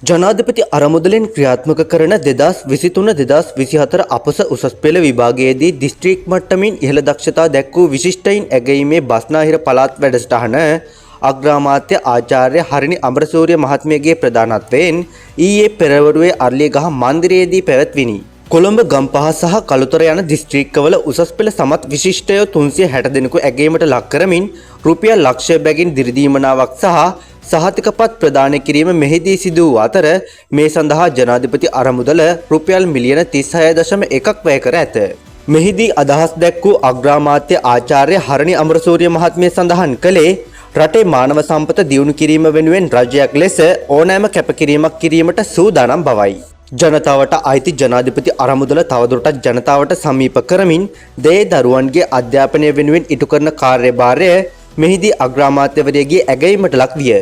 ජනාධිපති අරමුදලෙන් ක්‍රියාත්මක කරන 2023-2024 අපොස උසස් පෙළ විභාගයේදී දිස්ත්‍රික් මට්ටමින් ඉහළ දක්ෂතා දැක්වූ විශිෂ්ටයින් ඇගයීමේ බස්නාහිර පළාත් වැඩසටහන අග්‍රාමාත්‍ය ආචාර්ය හරිනි අමරසූරිය මහත්මියගේ ප්‍රධානත්වයෙන් ඊයේ පෙරවරුවේ අර්ලියගහ මන්දිරයේදී පැවැත්විණි. කොළඹ ගම්පහ සහ කළුතර යන දිස්ත්‍රික්කවල උසස් පෙළ සමත් විශිෂ්ටයෝ 360 දෙනෙකු ඇගයීමට ලක් කරමින් රුපියල් ලක්ෂය බැගින් දිරිදීමනාවක් සහ සහතිකපත් ප්‍රදානය කිරීම මෙහිදී සිදු වූ අතර මේ සඳහා ජනාධිපති අරමුදල රුපියල් මිලියන 36.1ක් වැය කර ඇත. මෙහිදී අදහස් දැක් වූ අග්‍රාමාත්‍ය ආචාර්ය හරිනි අමරසූරිය මහත්මිය සඳහන් කළේ රටේ මානව සම්පත දියුණු කිරීම වෙනුවෙන් රජයක් ලෙස ඕනෑම කැපකිරීමක් කිරීමට සූදානම් බවයි. ජනතාවට අයිති ජනාධිපති අරමුදල තවදුරටත් ජනතාවට සමීප කරමින් දේ දරුවන්ගේ අධ්‍යාපනය වෙනුවෙන් ඉටු කරන කාර්යභාරය මෙහිදී අග්‍රාමාත්‍යවරයාගේ ඇගයීමට ලක් විය.